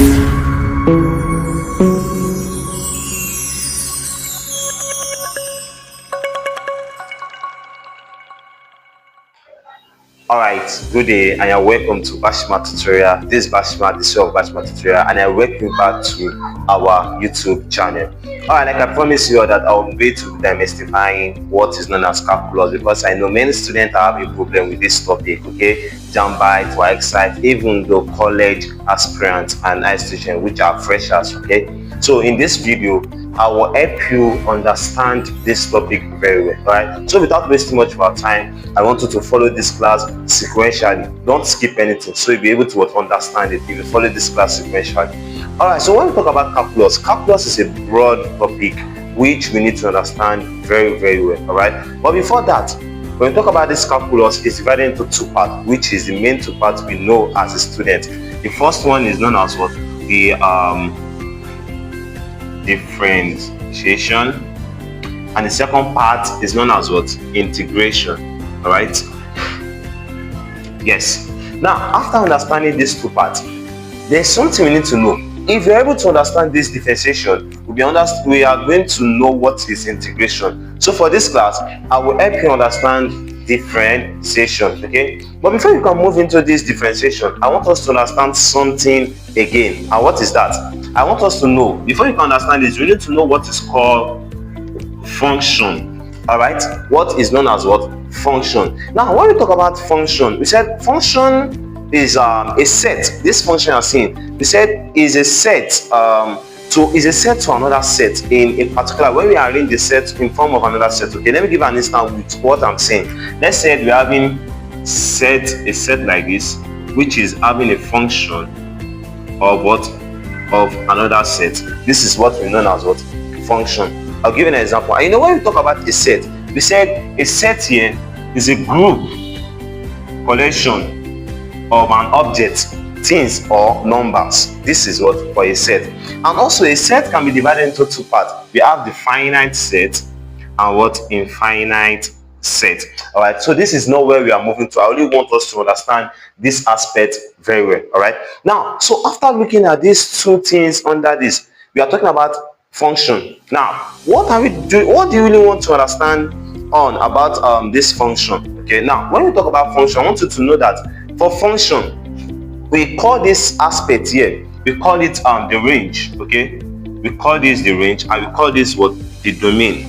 Alright, good day and you're welcome to Bashima tutorial. This is Bashima, this is Bashima tutorial, and I welcome you back to our YouTube channel. Alright, like I promised you that I'll be to demystifying what is known as calculus, because I know many students are having problem with this topic, okay? JAMB, WAEC, even though college aspirants and high students which are freshers, okay? So in this video, I will help you understand this topic very well. Right? So without wasting much of our time, I want you to follow this class sequentially. Don't skip anything, so you'll be able to understand it if you follow this class sequentially. Alright, so when we talk about calculus, calculus is a broad topic which we need to understand very, very well. Alright, but before that, when we talk about this calculus, it's divided into two parts, which is the main two parts we know as a student. The first one is known as what? The differentiation, and the second part is known as what? Integration. All right, yes. Now, after understanding these two parts, there's something we need to know. If you're able to understand this differentiation, we are going to know what is integration. So for this class, I will help you understand differentiation, okay? But before you can move into this differentiation, I want us to understand something again. And what is that? I want us to know, before you can understand this, we need to know what is called function. All right, what is known as what? Function. Now, when we talk about function, we said function is a set. This function I'm saying, we said is a set is a set to another set in a particular. When we arrange the set in form of another set, okay, let me give an instance with what I'm saying. Let's say we're having a set like this, which is having a function of what? Of another set. This is what we know as what? Function. I'll give you an example. And you know, when we talk about a set, we said a set here is a group, collection of an object, things or numbers. This is what for a set. And also a set can be divided into two parts. We have the finite set and what? Infinite set. All right, so this is not where we are moving to. I only want us to understand this aspect very well. All right, now, so after looking at these two things under this, we are talking about function. Now, what are we doing? What do you really want to understand on about this function? Okay, now when we talk about function, I want you to know that for function, we call this aspect here, we call it the range. Okay, we call this the range, and we call this what? The domain.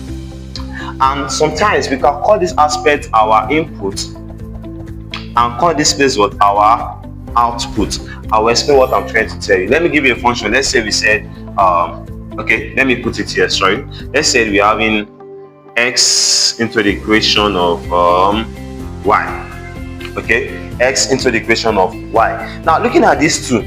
And sometimes we can call this aspect our input and call this place what? Our output. I will explain what I'm trying to tell you. Let me give you a function. Let's say we said okay, let me put it here, sorry. Let's say we're having x into the equation of y. Okay, x into the equation of y. Now, looking at these two,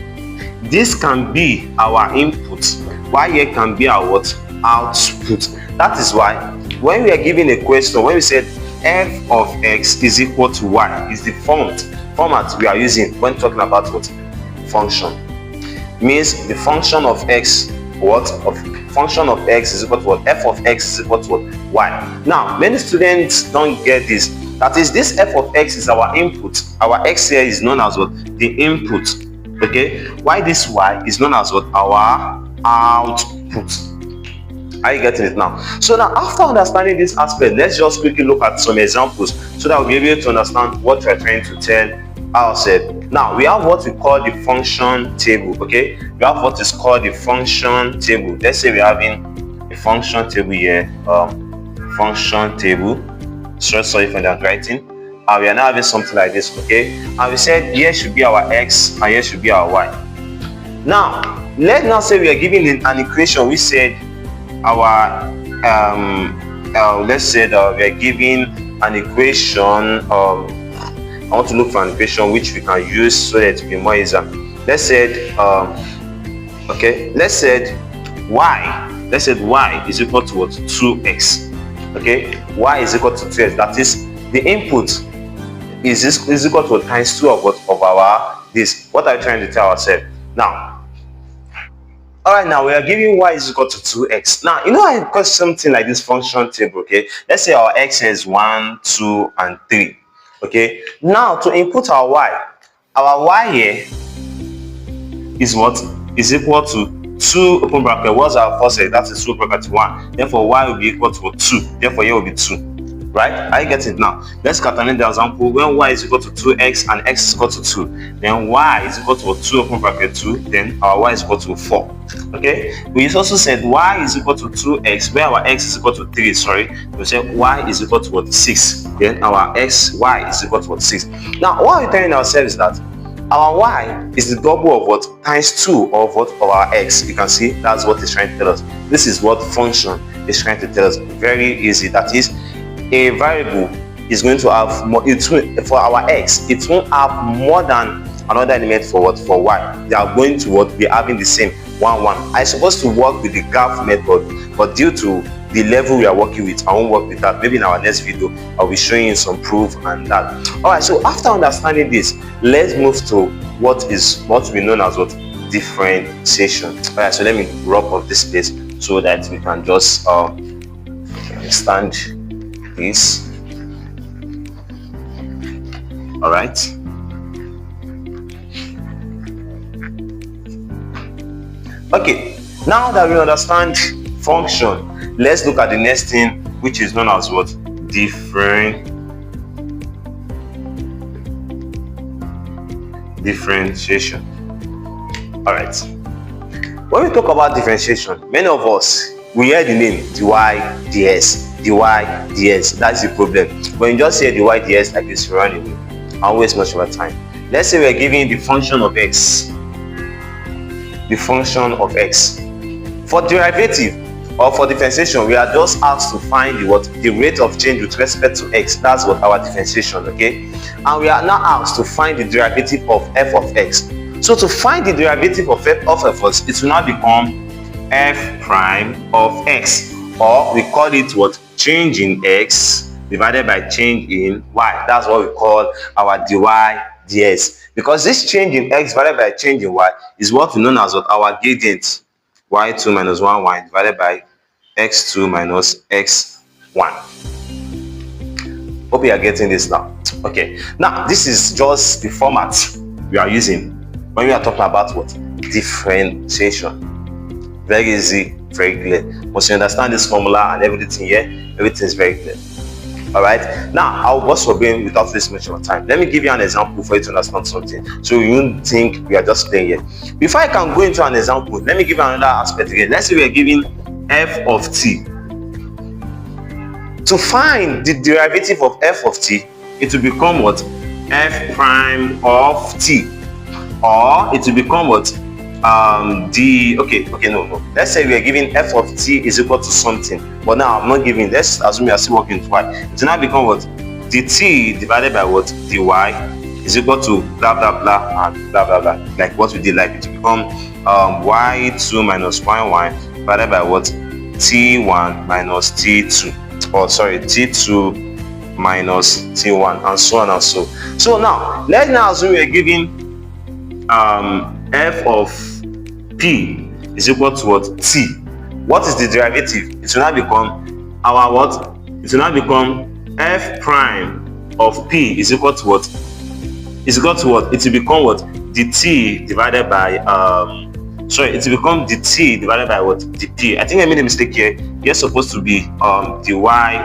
this can be our input, y here can be our what? Output. That is why when we are given a question, when we said f of x is equal to y, is the format we are using when talking about what? Function. Means the function of x, what? Of function of x is equal to what? F of x is equal to what? Y. Now, many students don't get this. That is, this f of x is our input. Our x here is known as what? The input. Okay, why this y is known as what? Our output. Are you getting it now? So now, after understanding this aspect, let's just quickly look at some examples so that we'll be able to understand what we're trying to tell ourselves. Now, we have what we call the function table. Okay, we have what is called the function table. Let's say we're having a function table here, function table. Sorry for that writing. And we are now having something like this. Okay, and we said here should be our x and here should be our y. Now, let's now say we are giving an equation. We said our let's say that we are giving an equation. I want to look for an equation which we can use so that it will be more easier. Let's say okay, let's say y is equal to what? 2x. Okay, y is equal to 2x. That is, the input is equal to times 2 of what? Of our this. What are we trying to tell ourselves now? All right, now we are giving y is equal to 2x. Now, you know, I got something like this function table. Okay, let's say our x is 1, 2, and 3. Okay, now to input our y here is what? is equal to 2 open bracket. What's our first set? That is 2 open bracket 1. Therefore, y will be equal to 2. Therefore, here will be 2. Right? I get it now. Let's calculate the example. When y is equal to 2x and x is equal to 2, then y is equal to 2 open bracket 2. Then our y is equal to 4. Okay. We also said y is equal to 2x, where our x is equal to 3. Sorry, we said y is equal to 6. Then our y is equal to 6. Now, what we're telling ourselves is that our y is the double of what? Times 2 of what? Of our x. You can see that's what it's trying to tell us. This is what function is trying to tell us. Very easy. That is, a variable is going to have more. For our x, it won't have more than another element for what? For y. They are going to what? Be having the same 1 1. I'm supposed to work with the graph method, but due to the level we are working with, I won't work with that. Maybe in our next video I'll be showing you some proof and that. All right, so after understanding this, let's move to what we know as what? Differentiation. All right, so let me wrap up this place so that we can just understand this. All right. Okay, now that we understand function, let's look at the next thing, which is known as what? Differentiation. All right. When we talk about differentiation, many of us, we hear the name dy ds, dy ds. That's the problem. When you just say dy ds like this, you run away and waste much of our time. Let's say we're giving the function of x. The function of x. For derivative or for differentiation, we are just asked to find the rate of change with respect to x. That's what our differentiation, okay? And we are now asked to find the derivative of f of x. So to find the derivative of f of x, it will now become f prime of x, or we call it what? Change in x divided by change in y. That's what we call our dy ds. Because this change in x divided by change in y is what we know as what? Our gradient, y2 minus 1y divided by x2 minus x1. Hope you are getting this now. Okay, now this is just the format we are using when we are talking about what? Differentiation. Very easy, very clear. Once you understand this formula and everything here, everything is very clear. All right, now I'll go for going without wasting much of time. Let me give you an example for you to understand something, so you won't think we are just playing here. Before I can go into an example, let me give you another aspect again. Let's say we are giving f of t. To find the derivative of f of t, it will become what? F prime of t, or it will become what? Let's say we are giving f of t is equal to something, but now I'm not giving. Let's assume we are still working with y. It will now become what? dt divided by what? dy is equal to blah blah blah and blah blah blah, like what we did. Like it will become y2 minus y1 divided by what? t1 minus t2, or sorry, t2 minus t1, and so on and so. So now let's now assume we are giving f of p is equal to what? T. What is the derivative? It will now become our what? It will now become f prime of p is equal to what? Is equal to what? It will become what? dt divided by it will become dt divided by what? dp. I think I made a mistake here. You're supposed to be dy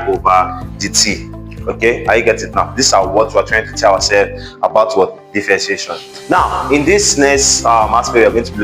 over dt. Okay, I get it now. These are what we're trying to tell ourselves about what? Differentiation. Now, in this next aspect we're going to be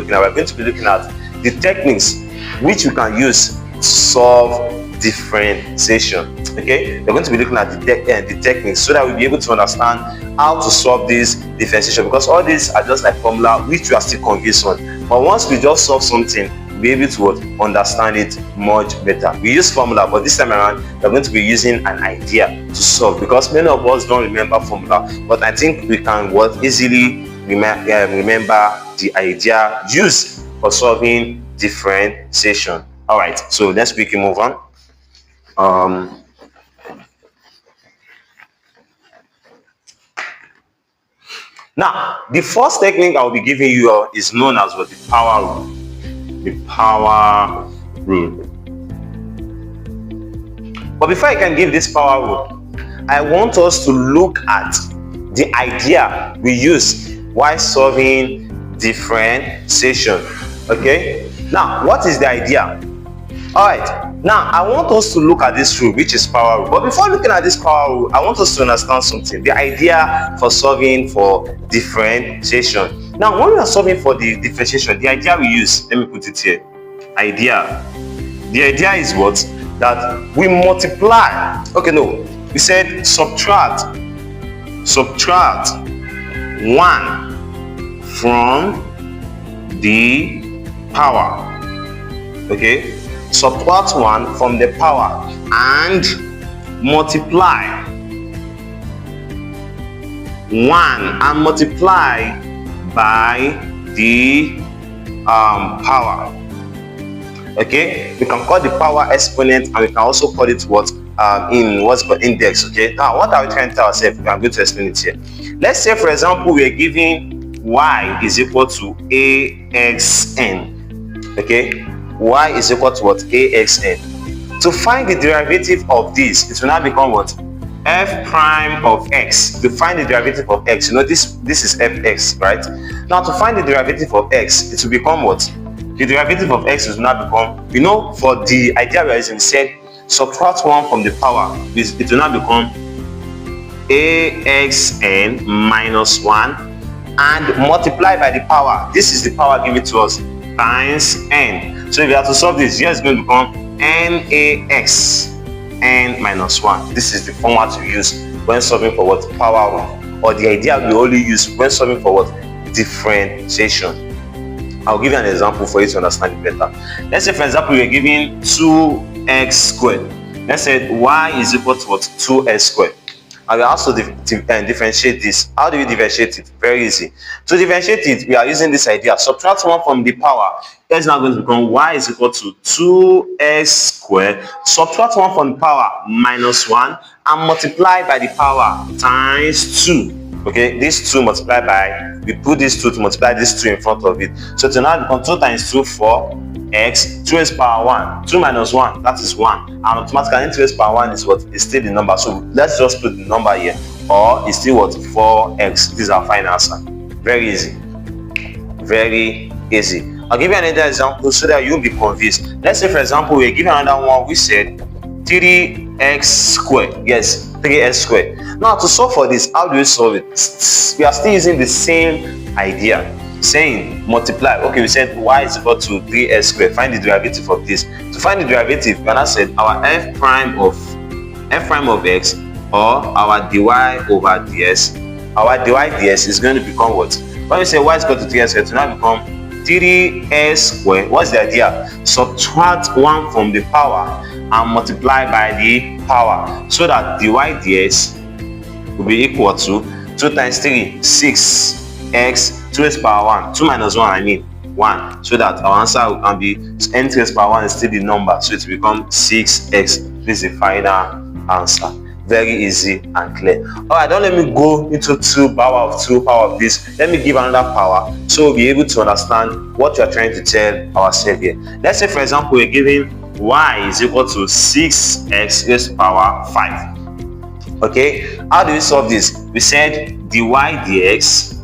looking at the techniques which we can use to solve differentiation. Okay, we're going to be looking at the techniques so that we'll be able to understand how to solve this differentiation, because all these are just like formula which we are still confused on. But once we just solve something, we'll be able to understand it much better. We use formula, but this time around we're going to be using an idea to solve, because many of us don't remember formula, but I think we can easily remember the idea used for solving differentiation. All right, so let's quickly move on. Now, the first technique I will be giving you is known as what? The power rule. The power rule. But before I can give this power rule, I want us to look at the idea we use while solving differentiation. Okay, now what is the idea? All right, now I want us to look at this rule, which is power rule. But before looking at this power rule, I want us to understand something, the idea for solving for differentiation. Now when we are solving for the differentiation, the idea we use, let me put it here, the idea is what? That we multiply, okay, no, we said subtract 1 from the power. Okay, subtract 1 from the power and multiply 1 and multiply by the power. Okay, we can call the power exponent and we can also call it what in what's called index. Okay, now what are we trying to tell ourselves? I'm going to explain it here. Let's say, for example, we are giving y is equal to axn. Okay, y is equal to what? Axn. To find the derivative of this, it will now become what? F prime of x. To find the derivative of x, you know this is fx, right? Now to find the derivative of x, it will become what? The derivative of x will now become, you know, for the idea we are using, we said subtract 1 from the power, it will now become axn minus 1 and multiply by the power. This is the power given to us, times n. So if you have to solve this, here is going to become nax n minus 1. This is the format we use when solving for what? Power rule, or the idea we only use when solving for what? Differentiation. I'll give you an example for you to understand it better. Let's say, for example, we are given 2x squared. Let's say y is equal to what? 2x squared. And we also differentiate this. How do we differentiate it? Very easy. To differentiate it, we are using this idea. Subtract 1 from the power. It's now going to become y is equal to 2x squared. Subtract 1 from the power minus 1 and multiply by the power times 2. Okay, this 2 multiplied by, we put this 2 to multiply this 2 in front of it. So to now become 2 times 2 for x, 2 raised power 1, 2 minus 1, that is 1. And automatically 2 raised power 1 is what? Is still the number. So let's just put the number here. Or it's still what? 4x. This is our final answer. Very easy. Very easy. I'll give you another example so that you'll be convinced. Let's say, for example, we're given another one. We said 3x squared. Yes, 3x squared. Now to solve for this, how do we solve it? We are still using the same idea, saying multiply. Okay, we said y is equal to 3x squared. Find the derivative of this. To find the derivative, we now said our f prime of x, or our dy over ds. Our dy ds is going to become what? When we say y is equal to 3x squared, it will now become 3x squared. What's the idea? Subtract 1 from the power and multiply by the power, so that dy ds will be equal to 2 times 3, 6x, 2 raised power 1, 2 minus 1, I mean 1, so that our answer can be n raised power 1 is still the number, so it will become 6x. This is the final answer. Very easy and clear. Alright, don't let me go into power of this. Let me give another power so we'll be able to understand what you are trying to tell ourselves here. Let's say, for example, we're giving y is equal to 6x raised to power 5. Okay, how do we solve this? We said dy dx,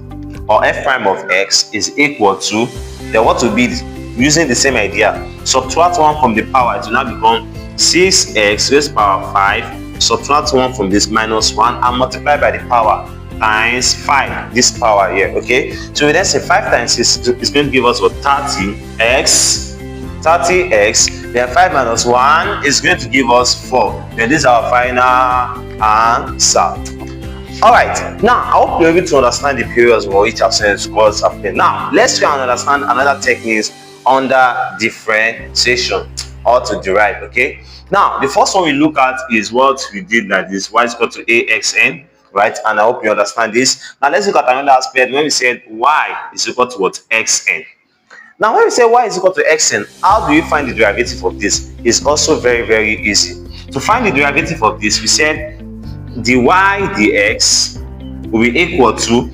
or f prime of x, is equal to, then what will be, using the same idea, subtract 1 from the power, it will now become 6x raised to power 5, subtract 1 from this minus 1 and multiply by the power times 5, this power here. Okay, so let's say 5 times 6 is going to give us what? 30x, then 5 minus 1 is going to give us 4. Then this is our final answer. Alright, now I hope you're able to understand the periods for each absence was happening. Now let's try and understand another techniques under differentiation, or to derive. Okay, now the first one we look at is what we did, like this: y is equal to axn, right? And I hope you understand this. Now let's look at another aspect when we said y is equal to what? Xn. Now when we say y is equal to xn, how do you find the derivative of this? It's also very, very easy. To find the derivative of this, we said dy dx will be equal to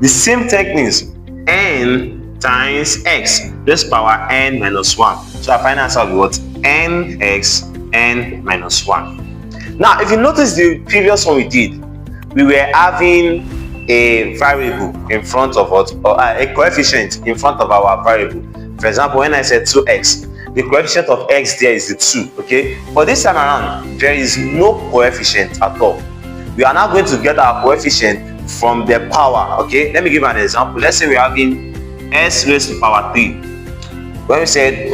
the same techniques, n times x raised power n minus 1. So our final answer will be what? nx n minus 1. Now if you notice the previous one we did, we were having a variable in front of us, or a coefficient in front of our variable. For example, when I said 2x, the coefficient of x there is the 2, okay? But this time around, there is no coefficient at all. We are now going to get our coefficient from the power, okay? Let me give an example. Let's say we're having s raised to power 3. When we said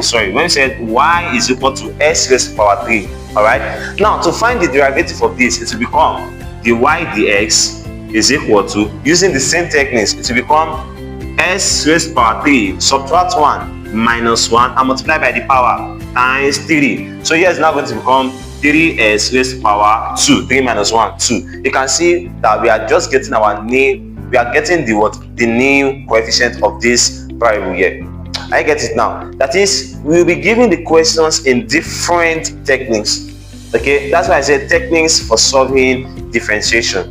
y is equal to s raised to power 3, all right? Now, to find the derivative of this, it will become dy dx is equal to, using the same techniques, it will become s raised to power 3, subtract 1 minus 1 and multiply by the power times 3. So here is now going to become 3s raised to power 2. 3 minus 1, 2. You can see that we are just getting our new, we are getting the new coefficient of this variable here. I get it now. That is, we will be giving the questions in different techniques. Okay, that's why I said techniques for solving differentiation.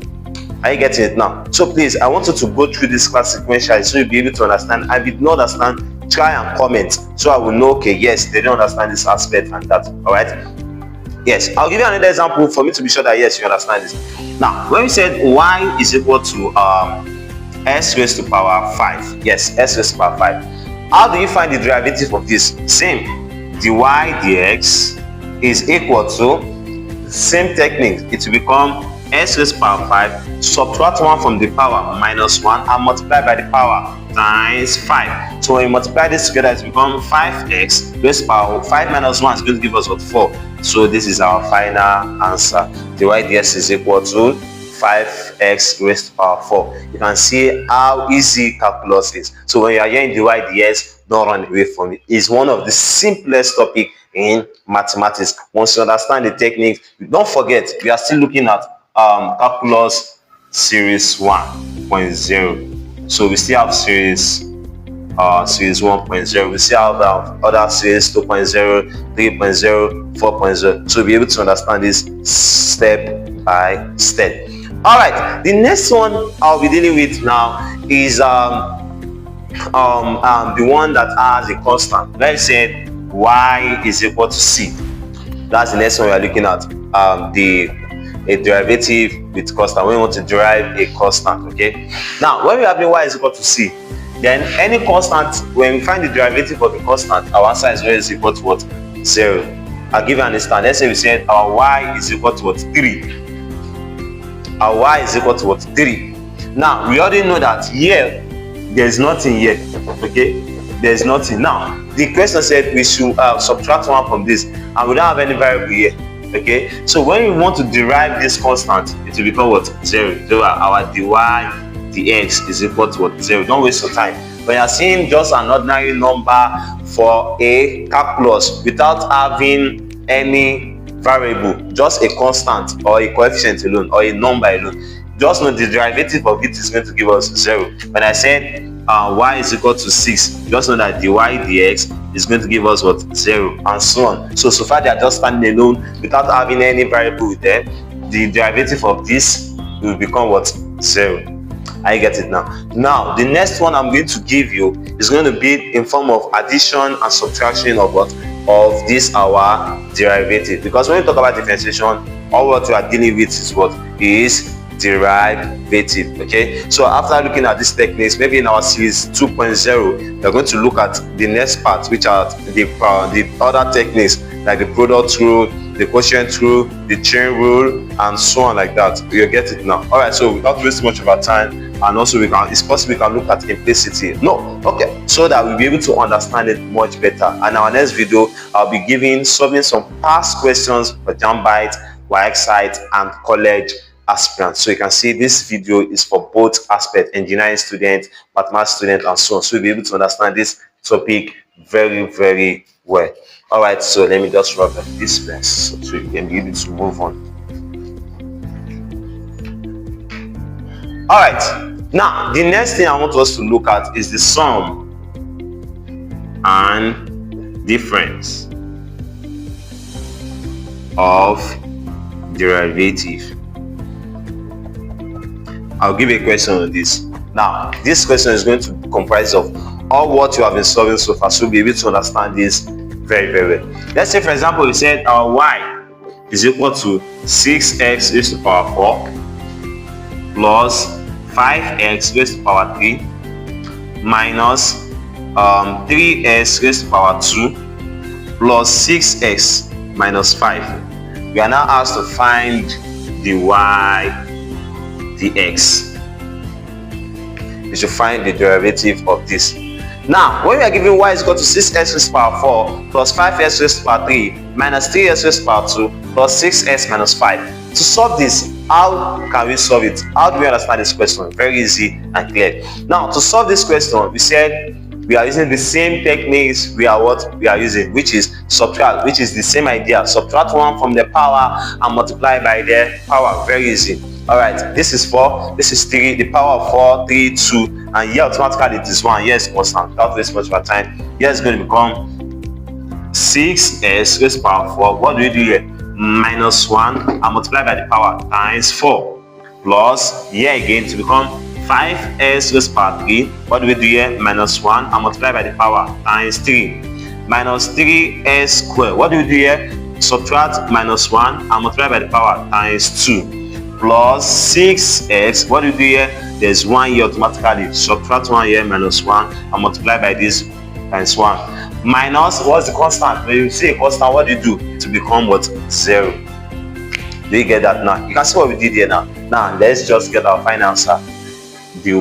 Are you getting it now? So please, I want you to go through this class sequentially so you'll be able to understand. I did not understand, try and comment so I will know, okay, yes, they don't understand this aspect and that. All right. Yes, I'll give you another example for me to be sure that yes, you understand this. Now, when we said y is equal to s raised to power 5, yes, s raised to power 5. How do you find the derivative of this? Same, dy dx is equal to, same technique, it will become s raised to power 5, subtract 1 from the power minus 1 and multiply by the power times 5. So when you multiply this together, it becomes 5x raised to power 5 minus 1 is going to give us what? 4. So this is our final answer. dy dx is equal to 5x raised to power 4. You can see how easy calculus is. So when you are hearing dy dx, don't run away from it. It's one of the simplest topic in mathematics. Once you understand the technique, don't forget we are still looking at calculus series 1.0. So we still have series 1.0. We still have other series 2.0, 3.0, 4.0. So be able to understand this step by step. All right, the next one I'll be dealing with now is the one that has a constant. Let's say y is equal to c. That's the next one we are looking at. A derivative with constant. We want to derive a constant. Okay. Now, when we have y is equal to c, then any constant, when we find the derivative of the constant, our answer is always equal to what? 0. I'll give you an instance. Let's say we said our y is equal to what? 3. Our y is equal to what? 3. Now, we already know that here, there's nothing here. Okay? There's nothing. Now, the question said we should subtract 1 from this, and we don't have any variable here. Okay? So, when we want to derive this constant, it will become what? 0. So, our dy dx is equal to what? 0. Don't waste your time. When you're seeing just an ordinary number for a calculus without having any variable, just a constant or a coefficient alone or a number alone, just know the derivative of it is going to give us 0. When I said y is equal to 6, just know that dy dx is going to give us what? 0, and so on. So far they are just standing alone without having any variable with them. The derivative of this will become what? 0. I get it now. Now, the next one I'm going to give you is going to be in form of addition and subtraction of what? Of this our derivative. Because when we talk about differentiation, all what we are dealing with is what? Is derivative. Okay, so after looking at these techniques, maybe in our series 2.0, we're going to look at the next part, which are the other techniques like the product rule, the quotient rule, the chain rule, and so on like that. You get it now. All right, so without wasting much of our time, and also it's possible we can look at implicity. Okay, so that we'll be able to understand it much better. And our next video, I'll be solving some past questions for JAMB, WAEC site, and college aspirants. So you can see this video is for both aspects: engineering students, mathematics students, and so on. So you'll be able to understand this topic very, very well. All right, so let me just rub this first so you can be able to move on. All right, now the next thing I want us to look at is the sum and difference of derivative. I'll give a question on this. Now, this question is going to comprise of all what you have been solving so far, so you'll be able to understand this very, very well. Let's say, for example, we said our y is equal to 6x raised to the power 4 plus 5x raised to the power 3 minus 3x raised to the power 2 plus 6x minus 5. We are now asked to find the y dx. We should find the derivative of this. Now, when we are given y is equal to 6x raised to the power 4 plus 5x raised to the power 3 minus 3x raised to the power 2 plus 6x minus 5. To solve this, how can we solve it? How do we understand this question? Very easy and clear. Now, to solve this question, we said we are using the same techniques we are using, which is subtract, which is the same idea. Subtract 1 from the power and multiply by the power. Very easy. All right, this is 4, this is 3, the power of 4, 3, 2, and here automatically it is 1. Yes, constant. Without wasting much of our time, here is going to become 6x raised to the power 4. What do we do here? Minus 1 and multiply by the power times 4 plus here again to become 5x raised to the power 3. What do we do here? Minus 1 and multiply by the power times 3 minus 3x squared. What do we do here? Subtract minus 1 and multiply by the power times 2 plus 6x. What do we do here? There's 1 here automatically. Subtract 1 here, minus 1 and multiply by this times 1 minus, what's the constant? When you say a constant, what do you do? To become what? 0. Do you get that now? You can see what we did here now. Now let's just get our final answer. Dy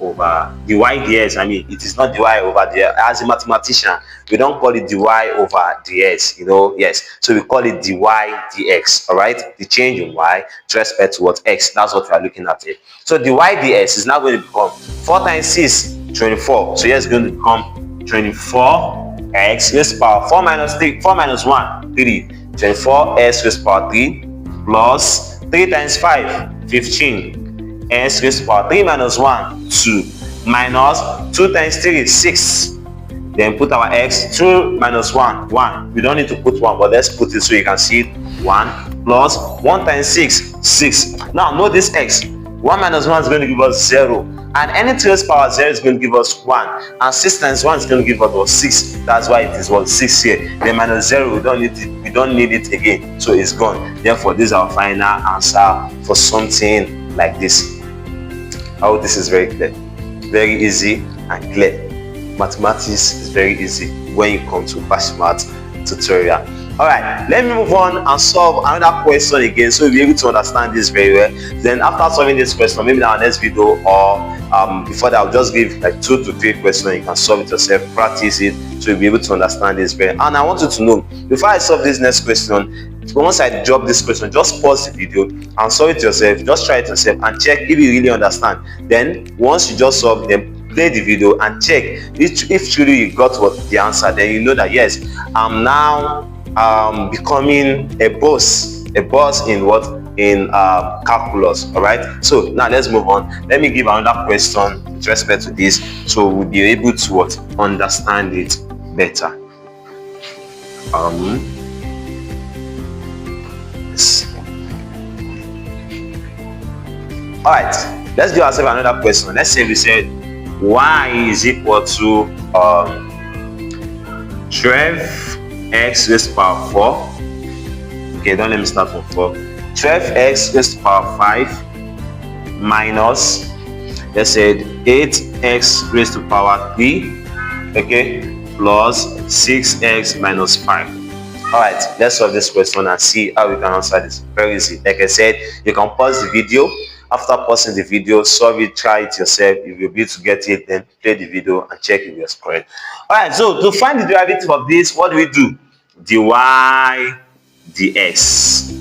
over dy dx. I mean, it is not dy over dx. As a mathematician, we don't call it dy over dx, you know. Yes, so we call it dy dx. All right, the change in y to respect to what? X. That's what we are looking at here. So dy dx is now going to become 4 times 6, 24. So here it's going to become 24x raised to the power 4 minus 3, 4 minus 1, 3. 24x raised to the power 3 plus 3 times 5, 15. x raised to the power 3 minus 1, 2, minus 2 times 3, 6. Then put our x, 2 minus 1, 1. We don't need to put 1, but let's put it so you can see it. 1 plus 1 times 6, 6. Now know this x. 1 minus 1 is going to give us 0. And anything raised to the power 0 is going to give us 1. And 6 times 1 is going to give us what? 6. That's why it is what? 6 here. Then minus 0, we don't need it. We don't need it again. So it's gone. Therefore, this is our final answer for something like this. I hope this is very clear. Very easy and clear. Mathematics is very easy when you come to Bash Math tutorial. All right, let me move on and solve another question again so you'll be able to understand this very well. Then after solving this question, maybe in our next video or before that, I'll just give like 2 to 3 questions. You can solve it yourself, practice it, so you'll be able to understand this very well. And I want you to know, before I solve this next question, once I drop this question, just pause the video and solve it yourself. Just try it yourself and check if you really understand. Then once you just solve them, play the video and check if truly you got what the answer. Then you know that yes, I'm now becoming a boss in what? In calculus. All right, so now let's move on. Let me give another question with respect to this, so we'll be able to what? Understand it better. All right, let's give ourselves another question. Let's say we said y is equal to 12x raised to the power 4. Okay, don't let me start from 4. 12x raised to the power 5 minus, let's say 8x raised to the power 3, okay, plus 6x minus 5. All right, let's solve this question and see how we can answer this. Very easy. Like I said, you can pause the video. After pausing the video, solve it, try it yourself. If you'll be able to get it, then play the video and check if it's correct. All right, so to find the derivative of this, what do we do? Dy dx.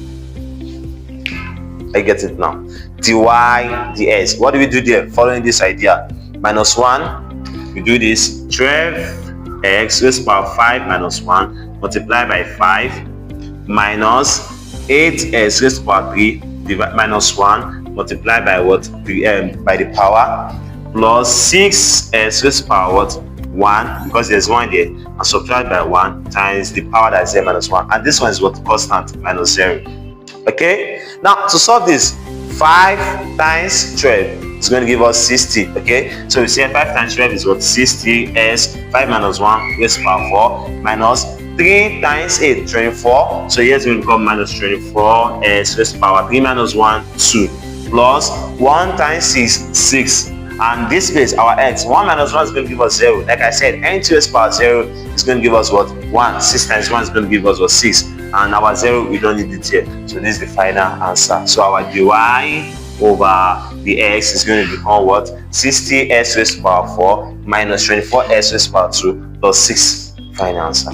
I get it now. Dy dx. What do we do there? Following this idea, minus 1, we do this 12x raised to the power 5 minus 1 multiply by 5 minus 8x raised to the power 3 minus 1 multiply by what? By the power plus 6x raised to the power what? 1, because there's 1 there, and subtract by 1 times the power that is there minus 1, and this one is what? Constant, minus 0. Okay, now to solve this, 5 times 12 is going to give us 60. Okay, so we say 5 times 12 is what? 60 as 5 minus 1 raised to the power 4 minus 3 times 8, 24. So here it's going to become minus 24 as raised to the power 3 minus 1, 2 plus 1 times 6, 6, And this space, our x, 1 minus 1 is going to give us 0. Like I said, n to the power 0 is going to give us what? 1. 6 times 1 is going to give us what? 6. And our 0, we don't need it here. So this is the final answer. So our dy over the x is going to become what? 60x raised to the power 4 minus 24x raised to the power 2 plus 6. Final answer.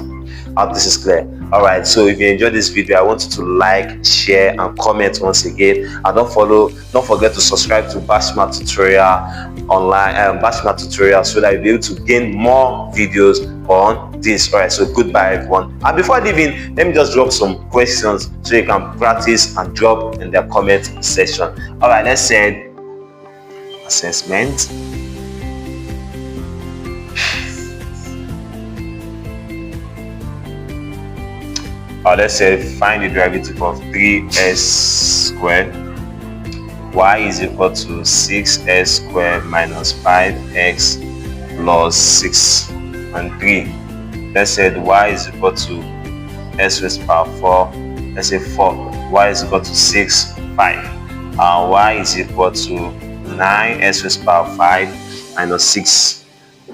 I hope this is clear. Alright, so if you enjoyed this video, I want you to like, share, and comment once again. And don't forget to subscribe to Bashma Tutorial online, Bashma Tutorial, so that you'll be able to gain more videos on this. Alright, so goodbye everyone. And before leaving, let me just drop some questions so you can practice and drop in the comment section. Alright, let's say assessment. Let's say find the derivative of 3s squared. Y is equal to 6s squared minus 5x plus 6 and 3. Let's say the y is equal to s raised to the power 4. Let's say 4. Y is equal to 6, 5. And y is equal to 9s raised to the power 5 minus 6.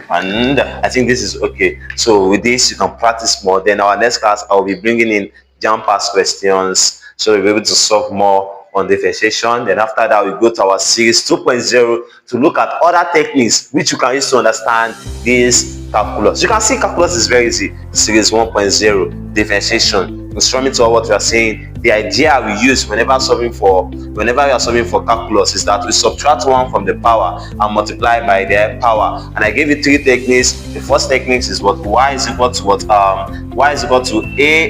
And I think this is okay. So with this, you can practice more. Then our next class, I will be bringing in JAMB past questions, so you'll be able to solve more on differentiation. Then after that, we go to our series 2.0 to look at other techniques which you can use to understand this calculus. You can see calculus is very easy. Series 1.0, differentiation. Instrument to what we are saying, the idea we use whenever we are solving for calculus is that we subtract 1 from the power and multiply by the power. And I gave you 3 techniques. The first technique is what? Y is equal to what? Y is equal to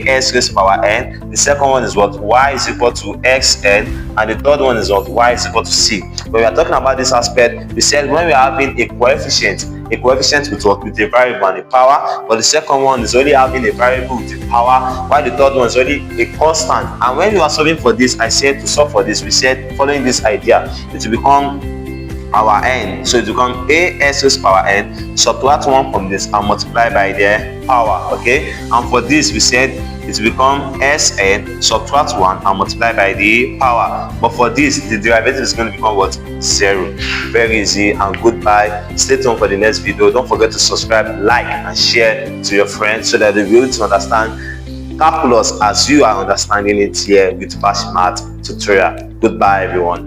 as raised to the power n. The second one is what? Y is equal to xn. And the third one is what? Y is equal to c. When we are talking about this aspect, we said when we are having a coefficient with what? With a variable and a power. But the second one is only having a variable with a power, while the third one is only a constant. And when we are solving for this, I said to solve for this, we said following this idea, it will become our n. So it will become as raised to the power n, subtract 1 from this and multiply by the power. Okay, and for this we said it will become Sn, subtract 1 and multiply by the power. But for this, the derivative is going to become what? 0. Very easy. And goodbye. Stay tuned for the next video. Don't forget to subscribe, like, and share to your friends so that they'll be able to understand calculus as you are understanding it here with Bashma Tutorial. Goodbye everyone.